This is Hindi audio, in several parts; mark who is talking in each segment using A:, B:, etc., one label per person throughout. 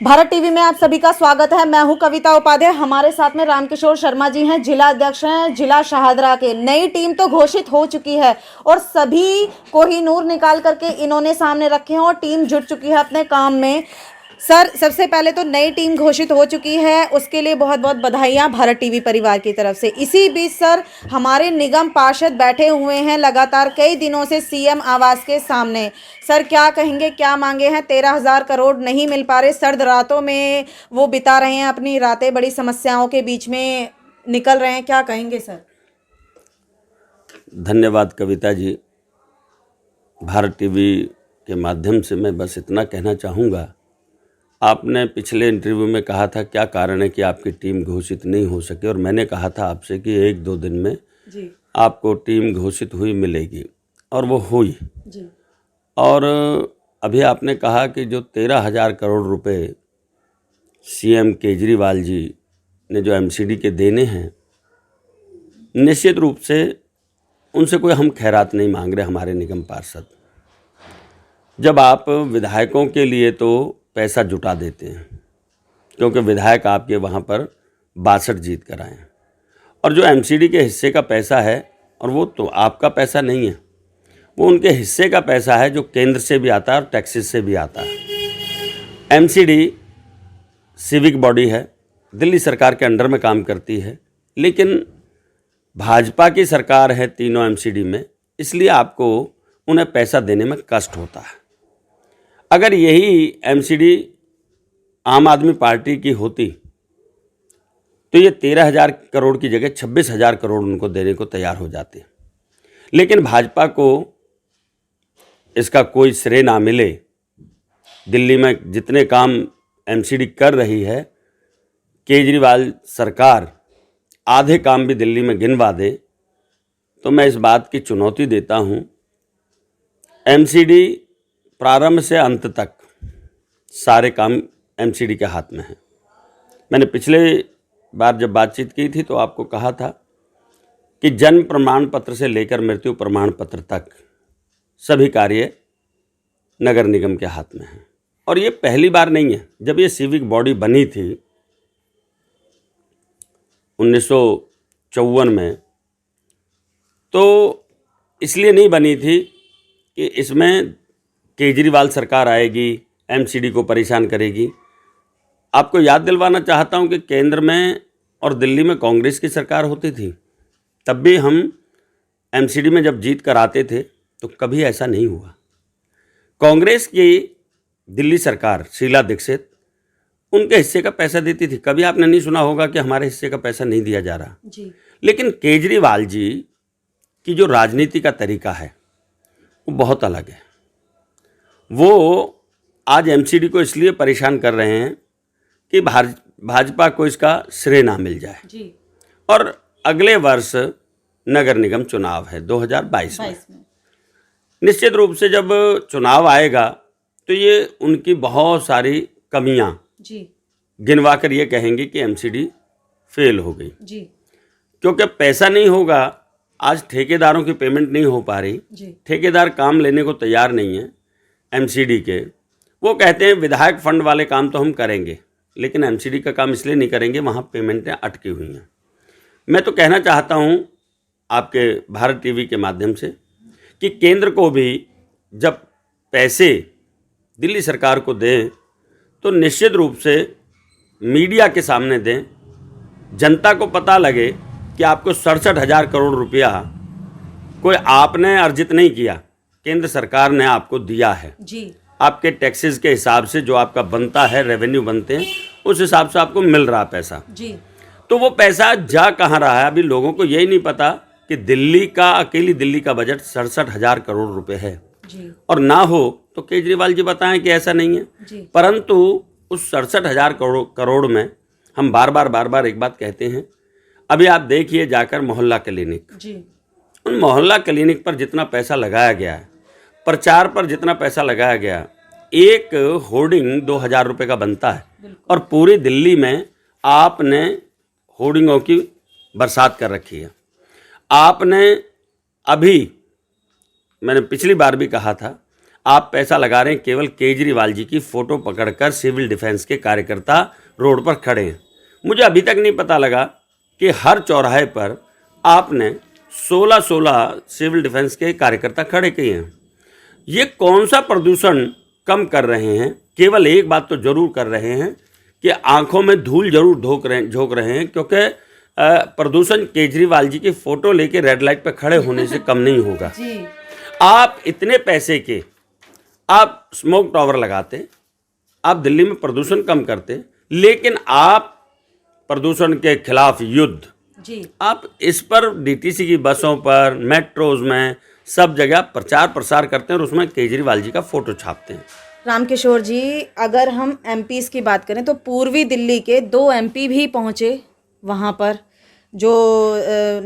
A: भारत टीवी में आप सभी का स्वागत है। मैं हूं कविता उपाध्याय। हमारे साथ में रामकिशोर शर्मा जी हैं, जिला अध्यक्ष हैं जिला शाहदरा के। नई टीम तो घोषित हो चुकी है और सभी कोहिनूर निकाल करके इन्होंने सामने रखे हैं और टीम जुट चुकी है अपने काम में। सर, सबसे पहले तो नई टीम घोषित हो चुकी है, उसके लिए बहुत बहुत बधाइयां भारत टीवी परिवार की तरफ से। इसी बीच सर, हमारे निगम पार्षद बैठे हुए हैं लगातार कई दिनों से सीएम आवास के सामने। सर, क्या कहेंगे, क्या मांगे हैं? 13,000 करोड़ नहीं मिल पा रहे, सर्द रातों में वो बिता रहे हैं अपनी रातें, बड़ी समस्याओं के बीच में निकल रहे हैं, क्या कहेंगे सर?
B: धन्यवाद कविता जी। भारत टीवी के माध्यम से मैं बस इतना कहना चाहूँगा, आपने पिछले इंटरव्यू में कहा था क्या कारण है कि आपकी टीम घोषित नहीं हो सकी, और मैंने कहा था आपसे कि 1-2 दिन में
A: जी
B: आपको टीम घोषित हुई मिलेगी, और वो हुई
A: जी।
B: और अभी आपने कहा कि जो 13,000 करोड़ रुपए सीएम केजरीवाल जी ने जो एमसीडी के देने हैं, निश्चित रूप से उनसे कोई हम खैरात नहीं मांग रहे हमारे निगम पार्षद। जब आप विधायकों के लिए तो पैसा जुटा देते हैं, क्योंकि विधायक आपके वहाँ पर 62 जीत कर आए हैं, और जो एमसीडी के हिस्से का पैसा है, और वो तो आपका पैसा नहीं है, वो उनके हिस्से का पैसा है जो केंद्र से भी आता है और टैक्सेस से भी आता है। एमसीडी सिविक बॉडी है, दिल्ली सरकार के अंडर में काम करती है, लेकिन भाजपा की सरकार है तीनों एमसीडी में, इसलिए आपको उन्हें पैसा देने में कष्ट होता है। अगर यही एमसीडी आम आदमी पार्टी की होती तो ये 13,000 करोड़ की जगह 26,000 करोड़ उनको देने को तैयार हो जाते, लेकिन भाजपा को इसका कोई श्रेय ना मिले। दिल्ली में जितने काम एमसीडी कर रही है, केजरीवाल सरकार आधे काम भी दिल्ली में गिनवा दे, तो मैं इस बात की चुनौती देता हूँ, एमसीडी प्रारंभ से अंत तक सारे काम एमसीडी के हाथ में हैं। मैंने पिछले बार जब बातचीत की थी तो आपको कहा था कि जन्म प्रमाण पत्र से लेकर मृत्यु प्रमाण पत्र तक सभी कार्य नगर निगम के हाथ में हैं, और ये पहली बार नहीं है। जब ये सिविक बॉडी बनी थी 1954 में, तो इसलिए नहीं बनी थी कि इसमें केजरीवाल सरकार आएगी, एमसीडी को परेशान करेगी। आपको याद दिलवाना चाहता हूं कि केंद्र में और दिल्ली में कांग्रेस की सरकार होती थी, तब भी हम एमसीडी में जब जीत कर आते थे तो कभी ऐसा नहीं हुआ। कांग्रेस की दिल्ली सरकार, शीला दीक्षित, उनके हिस्से का पैसा देती थी। कभी आपने नहीं सुना होगा कि हमारे हिस्से का पैसा नहीं दिया जा रहा जी। लेकिन केजरीवाल जी की जो राजनीति का तरीका है वो बहुत अलग है। वो आज एमसीडी को इसलिए परेशान कर रहे हैं कि भाजपा को इसका श्रेय ना मिल जाए जी। और अगले वर्ष नगर निगम चुनाव है 2022 में। निश्चित रूप से जब चुनाव आएगा तो ये उनकी बहुत सारी कमियां गिनवा कर ये कहेंगे कि एमसीडी फेल हो गई जी। क्योंकि पैसा नहीं होगा, आज ठेकेदारों की पेमेंट नहीं हो पा रही, ठेकेदार काम लेने को तैयार नहीं है एमसीडी के। वो कहते हैं विधायक फंड वाले काम तो हम करेंगे, लेकिन एमसीडी का काम इसलिए नहीं करेंगे, वहाँ पेमेंटें अटकी हुई हैं। मैं तो कहना चाहता हूँ आपके भारत टीवी के माध्यम से कि केंद्र को भी जब पैसे दिल्ली सरकार को दें तो निश्चित रूप से मीडिया के सामने दें, जनता को पता लगे कि आपको 67,000 करोड़ रुपया कोई आपने अर्जित नहीं किया, केंद्र सरकार ने आपको दिया है जी। आपके टैक्सेस के हिसाब से जो आपका बनता है, रेवेन्यू बनते हैं, उस हिसाब से आपको मिल रहा पैसा जी। तो वो पैसा जा कहाँ रहा है, अभी लोगों को यही नहीं पता कि दिल्ली का, अकेली दिल्ली का बजट 67,000 करोड़ रुपए है जी। और ना हो तो केजरीवाल जी बताएं कि ऐसा नहीं है जी। परंतु उस 67,000 करोड़ में हम बार बार एक बात कहते हैं। अभी आप देखिए जाकर मोहल्ला क्लिनिक जी, उन मोहल्ला क्लिनिक पर जितना पैसा लगाया गया है, प्रचार पर जितना पैसा लगाया गया, एक होर्डिंग 2,000 रुपये का बनता है, और पूरी दिल्ली में आपने होर्डिंगों की बरसात कर रखी है। आपने अभी, मैंने पिछली बार भी कहा था, आप पैसा लगा रहे हैं केवल केजरीवाल जी की फ़ोटो पकड़कर सिविल डिफेंस के कार्यकर्ता रोड पर खड़े हैं। मुझे अभी तक नहीं पता लगा कि हर चौराहे पर आपने 16-16 सिविल डिफेंस के कार्यकर्ता खड़े किए हैं। ये कौन सा प्रदूषण कम कर रहे हैं? केवल एक बात तो जरूर कर रहे हैं कि आंखों में धूल जरूर झोंक रहे हैं, क्योंकि प्रदूषण केजरीवाल जी की फ़ोटो लेके रेड लाइट पर खड़े होने से कम नहीं होगा।
A: जी।
B: आप इतने पैसे के आप स्मोक टावर लगाते, आप दिल्ली में प्रदूषण कम करते, लेकिन आप प्रदूषण के खिलाफ युद्ध
A: जी।
B: आप इस पर डीटीसी की बसों पर, मेट्रोज में, सब जगह प्रचार प्रसार करते हैं और उसमें केजरीवाल जी का फोटो छापते हैं।
A: रामकिशोर जी, अगर हम एमपीज़ की बात करें तो पूर्वी दिल्ली के 2 एमपी भी पहुंचे वहां पर, जो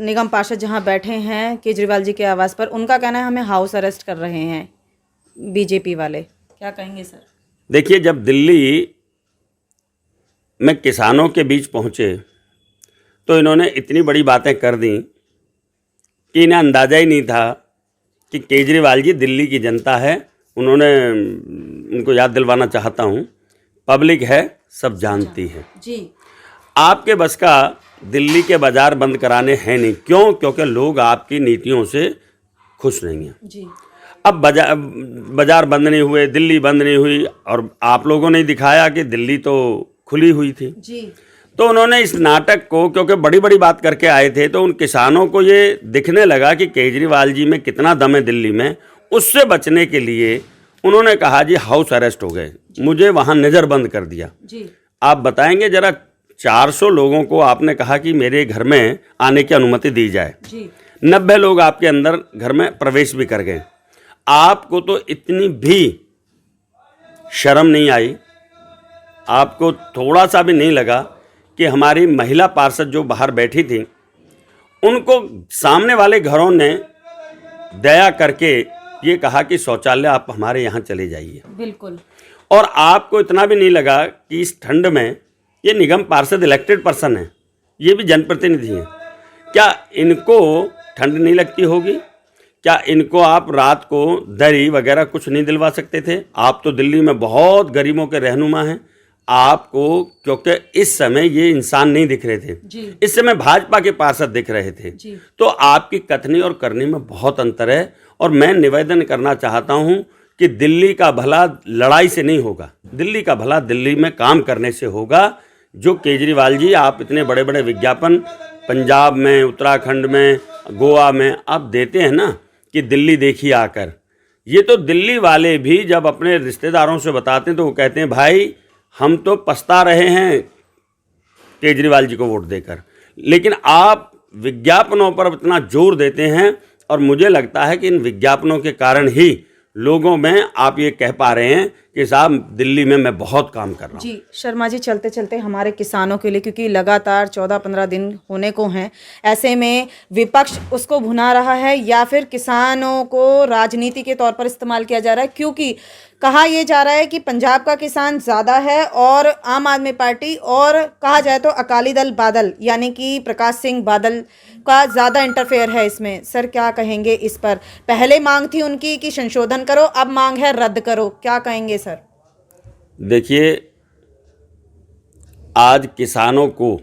A: निगम पार्षद जहां बैठे हैं केजरीवाल जी के आवास पर। उनका कहना है हमें हाउस अरेस्ट कर रहे हैं बीजेपी वाले। क्या कहेंगे सर?
B: देखिए, जब दिल्ली में किसानों के बीच पहुंचे तो इन्होंने इतनी बड़ी बातें कर दी कि इन्हें अंदाज़ा ही नहीं था कि केजरीवाल जी दिल्ली की जनता है। उनको याद दिलवाना चाहता हूं, पब्लिक है, सब जानती है
A: जी।
B: आपके बस का दिल्ली के बाजार बंद कराने हैं नहीं। क्यों? क्योंकि लोग आपकी नीतियों से खुश नहीं हैं।
A: जी।
B: अब बाजार बंद नहीं हुए, दिल्ली बंद नहीं हुई, और आप लोगों ने दिखाया कि दिल्ली तो खुली हुई थी।
A: जी।
B: तो उन्होंने इस नाटक को, क्योंकि बड़ी बड़ी बात करके आए थे, तो उन किसानों को ये दिखने लगा कि केजरीवाल जी में कितना दम है दिल्ली में। उससे बचने के लिए उन्होंने कहा जी हाउस अरेस्ट हो गए, मुझे वहाँ नज़रबंद कर दिया।
A: जी।
B: आप बताएंगे जरा, 400 लोगों को आपने कहा कि मेरे घर में आने की अनुमति दी जाए।
A: जी।
B: 90 लोग आपके अंदर घर में प्रवेश भी कर गए। आपको तो इतनी भी शर्म नहीं आई, आपको थोड़ा सा भी नहीं लगा कि हमारी महिला पार्षद जो बाहर बैठी थी, उनको सामने वाले घरों ने दया करके ये कहा कि शौचालय आप हमारे यहाँ चले जाइए।
A: बिल्कुल।
B: और आपको इतना भी नहीं लगा कि इस ठंड में ये निगम पार्षद इलेक्टेड पर्सन है, ये भी जनप्रतिनिधि हैं, क्या इनको ठंड नहीं लगती होगी? क्या इनको आप रात को दरी वगैरह कुछ नहीं दिलवा सकते थे? आप तो दिल्ली में बहुत गरीबों के रहनुमा हैं। आपको, क्योंकि इस समय ये इंसान नहीं दिख रहे थे
A: जी।
B: इस समय भाजपा के पार्षद दिख रहे थे
A: जी।
B: तो आपकी कथनी और करनी में बहुत अंतर है। और मैं निवेदन करना चाहता हूं कि दिल्ली का भला लड़ाई से नहीं होगा, दिल्ली का भला दिल्ली में काम करने से होगा। जो केजरीवाल जी आप इतने बड़े बड़े विज्ञापन पंजाब में, उत्तराखंड में, गोवा में आप देते हैं ना कि दिल्ली देखिए आकर, ये तो दिल्ली वाले भी जब अपने रिश्तेदारों से बताते हैं तो वो कहते हैं भाई हम तो पछता रहे हैं केजरीवाल जी को वोट देकर। लेकिन आप विज्ञापनों पर इतना जोर देते हैं और मुझे लगता है कि इन विज्ञापनों के कारण ही लोगों में आप ये कह पा रहे हैं कि साहब दिल्ली में मैं बहुत काम कर रहा हूँ।
A: जी शर्मा जी, चलते चलते हमारे किसानों के लिए, क्योंकि लगातार 14-15 दिन होने को हैं, ऐसे में विपक्ष उसको भुना रहा है या फिर किसानों को राजनीति के तौर पर इस्तेमाल किया जा रहा है? क्योंकि कहा यह जा रहा है कि पंजाब का किसान ज़्यादा है और आम आदमी पार्टी और कहा जाए तो अकाली दल बादल यानी कि प्रकाश सिंह बादल का ज़्यादा इंटरफेयर है इसमें। सर क्या कहेंगे इस पर? पहले मांग थी उनकी कि संशोधन करो, अब मांग है रद्द करो, क्या कहेंगे सर?
B: देखिए, आज किसानों को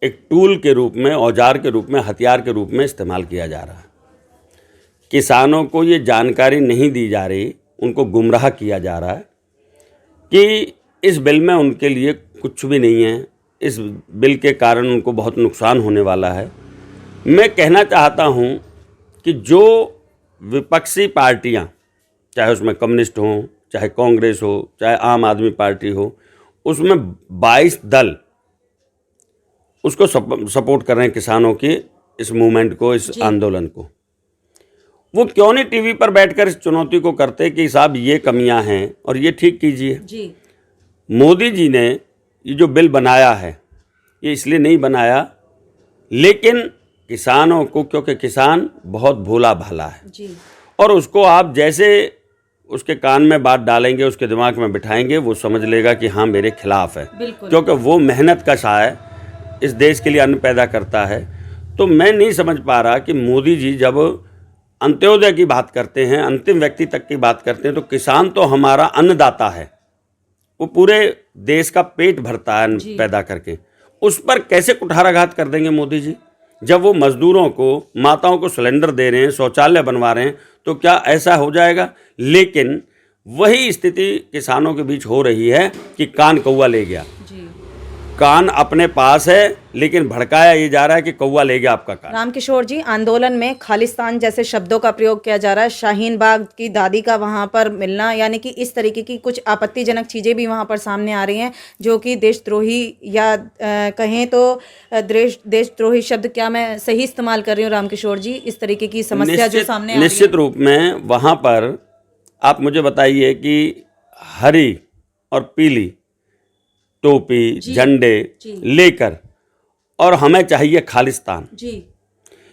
B: एक टूल के रूप में, औजार के रूप में, हथियार के रूप में इस्तेमाल किया जा रहा है। किसानों को ये जानकारी नहीं दी जा रही, उनको गुमराह किया जा रहा है कि इस बिल में उनके लिए कुछ भी नहीं है, इस बिल के कारण उनको बहुत नुकसान होने वाला है। मैं कहना चाहता हूं कि जो विपक्षी पार्टियां, चाहे उसमें कम्युनिस्ट हों, चाहे कांग्रेस हो, चाहे आम आदमी पार्टी हो, उसमें 22 दल उसको सपोर्ट कर रहे हैं किसानों के इस मूवमेंट को, इस आंदोलन को। वो क्यों नहीं टीवी पर बैठकर इस चुनौती को करते कि साहब ये कमियां हैं और ये ठीक कीजिए।
A: जी।
B: मोदी जी ने ये जो बिल बनाया है ये इसलिए नहीं बनाया, लेकिन किसानों को, क्योंकि किसान बहुत भोला भाला है
A: जी।
B: और उसको आप जैसे उसके कान में बात डालेंगे, उसके दिमाग में बिठाएंगे, वो समझ लेगा कि हाँ मेरे खिलाफ है, क्योंकि वो मेहनत कशा है, इस देश के लिए अन्न पैदा करता है। तो मैं नहीं समझ पा रहा कि मोदी जी जब अंत्योदय की बात करते हैं, अंतिम व्यक्ति तक की बात करते हैं, तो किसान तो हमारा अन्नदाता है। वो पूरे देश का पेट भरता है अन्न पैदा करके। उस पर कैसे कुठाराघात कर देंगे मोदी जी? जब वो मजदूरों को, माताओं को सिलेंडर दे रहे हैं, शौचालय बनवा रहे हैं, तो क्या ऐसा हो जाएगा? लेकिन वही स्थिति किसानों के बीच हो रही है कि कान कौवा ले गया। कान अपने पास है, लेकिन भड़काया ये जा रहा है कि कौवा ले गया आपका कान।
A: रामकिशोर जी, आंदोलन में खालिस्तान जैसे शब्दों का प्रयोग किया जा रहा है। शाहीन बाग की दादी का वहां पर मिलना, यानी कि इस तरीके की कुछ आपत्तिजनक चीजें भी वहां पर सामने आ रही हैं, जो कि देशद्रोही या कहें तो देशद्रोही शब्द क्या मैं सही इस्तेमाल कर रही हूँ रामकिशोर जी? इस तरीके की समस्या जो सामने आ रही है।
B: निश्चित रूप में वहां पर आप मुझे बताइए कि हरी और पीली टोपी, झंडे लेकर, और हमें चाहिए खालिस्तान,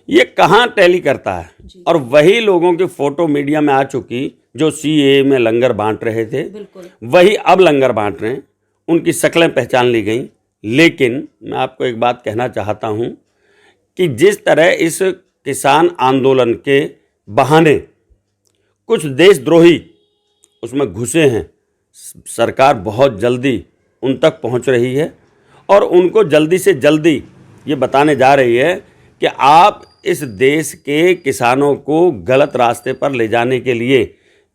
B: ये कहाँ टैली करता है? और वही लोगों की फोटो मीडिया में आ चुकी जो सीएए में लंगर बांट रहे थे, वही अब लंगर बांट रहे हैं। उनकी शक्लें पहचान ली गई। लेकिन मैं आपको एक बात कहना चाहता हूं कि जिस तरह इस किसान आंदोलन के बहाने कुछ देशद्रोही उसमें घुसे हैं, सरकार बहुत जल्दी उन तक पहुंच रही है और उनको जल्दी से जल्दी ये बताने जा रही है कि आप इस देश के किसानों को गलत रास्ते पर ले जाने के लिए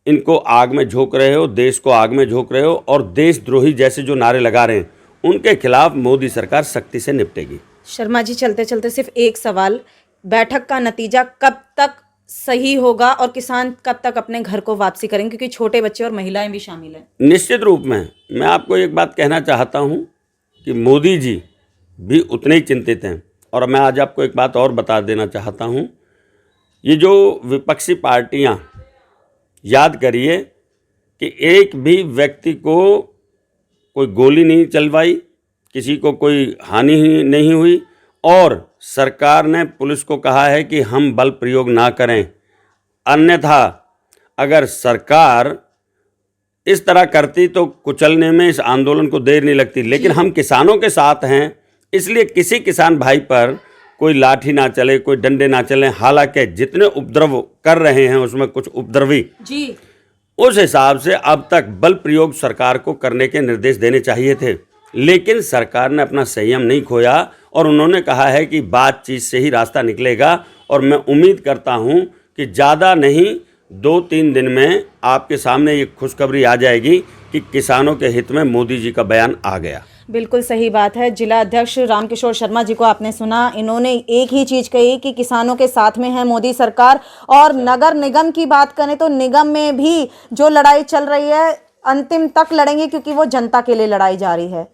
B: इनको आग में झोंक रहे हो, देश को आग में झोंक रहे हो, और देशद्रोही जैसे जो नारे लगा रहे हैं उनके खिलाफ मोदी सरकार सख्ती से निपटेगी।
A: शर्मा जी, चलते चलते सिर्फ एक सवाल, बैठक का नतीजा कब तक सही होगा और किसान कब तक अपने घर को वापसी करेंगे, क्योंकि छोटे बच्चे और महिलाएं भी शामिल हैं?
B: निश्चित रूप में मैं आपको एक बात कहना चाहता हूं कि मोदी जी भी उतने ही चिंतित हैं। और मैं आज आपको एक बात और बता देना चाहता हूं, ये जो विपक्षी पार्टियां, याद करिए कि एक भी व्यक्ति को कोई गोली नहीं चलवाई, किसी को कोई हानि ही नहीं हुई, और सरकार ने पुलिस को कहा है कि हम बल प्रयोग ना करें, अन्यथा अगर सरकार इस तरह करती तो कुचलने में इस आंदोलन को देर नहीं लगती। लेकिन हम किसानों के साथ हैं, इसलिए किसी किसान भाई पर कोई लाठी ना चले, कोई डंडे ना चले। हालांकि जितने उपद्रव कर रहे हैं उसमें कुछ उपद्रवी उस हिसाब से अब तक बल प्रयोग सरकार को करने के निर्देश देने चाहिए थे, लेकिन सरकार ने अपना संयम नहीं खोया और उन्होंने कहा है कि बातचीत से ही रास्ता निकलेगा। और मैं उम्मीद करता हूं कि ज़्यादा नहीं, 2-3 दिन में आपके सामने ये खुशखबरी आ जाएगी कि किसानों के हित में मोदी जी का बयान आ गया।
A: बिल्कुल सही बात है। जिला अध्यक्ष रामकिशोर शर्मा जी को आपने सुना, इन्होंने एक ही चीज कही कि किसानों के साथ में है मोदी सरकार। और नगर निगम की बात करें तो निगम में भी जो लड़ाई चल रही है अंतिम तक लड़ेंगे, क्योंकि वो जनता के लिए लड़ाई जारी है।